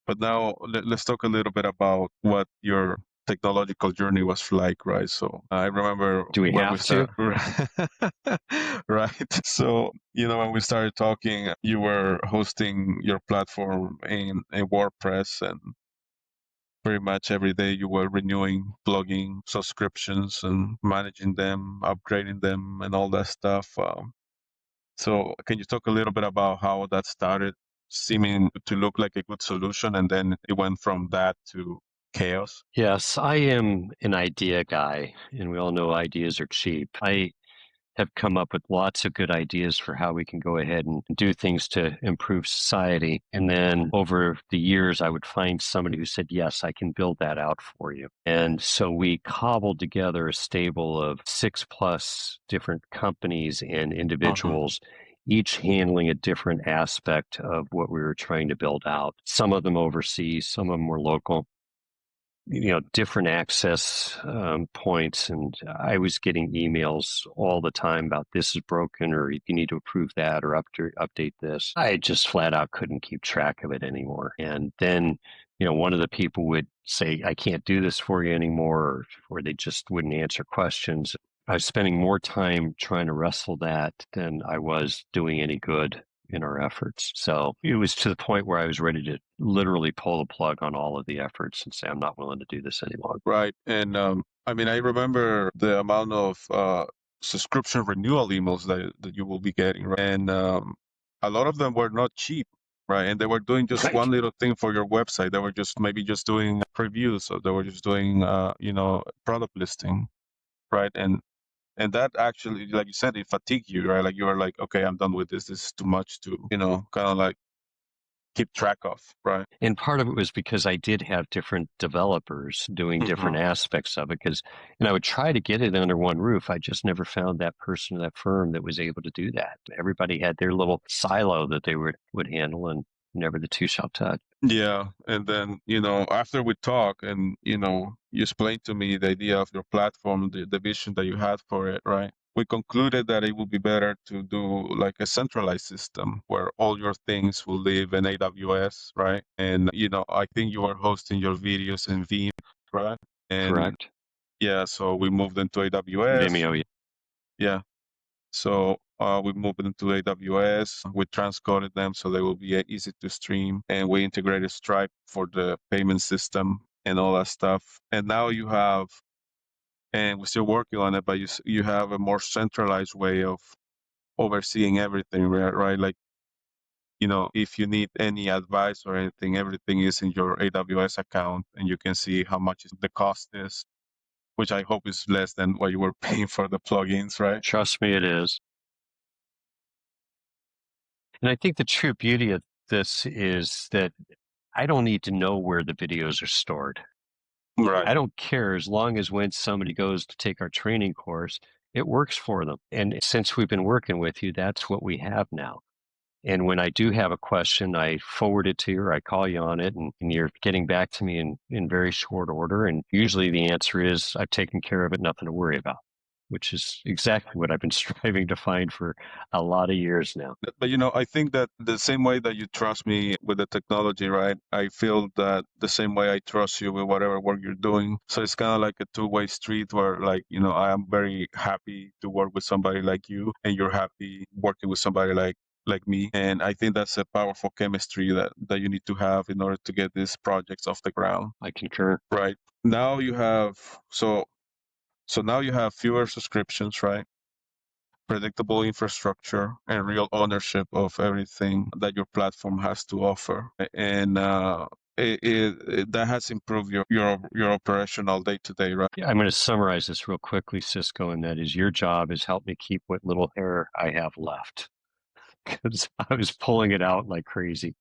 But now let's talk a little bit about what your technological journey was like, right? So I remember Do we when we have to? started, right? So, when we started talking, you were hosting your platform in WordPress, and pretty much every day you were renewing plugin subscriptions and managing them, upgrading them, and all that stuff. So can you talk a little bit about how that started seeming to look like a good solution, and then it went from that to chaos? Yes, I am an idea guy, and we all know ideas are cheap. I have come up with lots of good ideas for how we can go ahead and do things to improve society. And then over the years, I would find somebody who said, yes, I can build that out for you. And so we cobbled together a stable of 6+ different companies and Uh-huh. individuals, each handling a different aspect of what we were trying to build out. Some of them overseas, some of them were local, different access points. And I was getting emails all the time about this is broken, or you need to approve that, or update this. I just flat out couldn't keep track of it anymore. And then, one of the people would say, I can't do this for you anymore, or they just wouldn't answer questions. I was spending more time trying to wrestle that than I was doing any good in our efforts. So it was to the point where I was ready to literally pull the plug on all of the efforts and say, I'm not willing to do this anymore. Right. And I remember the amount of subscription renewal emails that you will be getting, right? And a lot of them were not cheap, right? And they were doing just Right. one little thing for your website. They were just maybe just doing previews, or they were just doing product listing, right? And that actually, like you said, it fatigued you, right? Like you were like, okay, I'm done with this. This is too much to, kind of like keep track of, right? And part of it was because I did have different developers doing different Hmm. aspects of it, and I would try to get it under one roof. I just never found that person or that firm that was able to do that. Everybody had their little silo that they would handle, and never the two shall touch. Yeah. And then, after we talk and, you explained to me the idea of your platform, the vision that you had for it, right? We concluded that it would be better to do like a centralized system where all your things will live in AWS, right? And, I think you are hosting your videos in Vimeo, right? And Correct. yeah, so we moved into AWS. Vimeo. Yeah. So we moved into AWS. We transcoded them so they will be easy to stream, and we integrated Stripe for the payment system and all that stuff. And now you have, and we're still working on it, but you have a more centralized way of overseeing everything, right? Right? Like, if you need any advice or anything, everything is in your AWS account, and you can see how much the cost is, which I hope is less than what you were paying for the plugins, right? Trust me, it is. And I think the true beauty of this is that I don't need to know where the videos are stored. Right. I don't care, as long as when somebody goes to take our training course, it works for them. And since we've been working with you, that's what we have now. And when I do have a question, I forward it to you, or I call you on it, and you're getting back to me in very short order. And usually the answer is, I've taken care of it, nothing to worry about, which is exactly what I've been striving to find for a lot of years now. But I think that the same way that you trust me with the technology, right? I feel that the same way I trust you with whatever work you're doing. So it's kind of like a two-way street where, like, I am very happy to work with somebody like you, and you're happy working with somebody like me. And I think that's a powerful chemistry that you need to have in order to get these projects off the ground. I concur. Right. Now you have so now you have fewer subscriptions, right? Predictable infrastructure and real ownership of everything that your platform has to offer. And that has improved your operational day to day, right? Yeah, I'm going to summarize this real quickly, Cisco, and that is, your job is help me keep what little hair I have left, because I was pulling it out like crazy.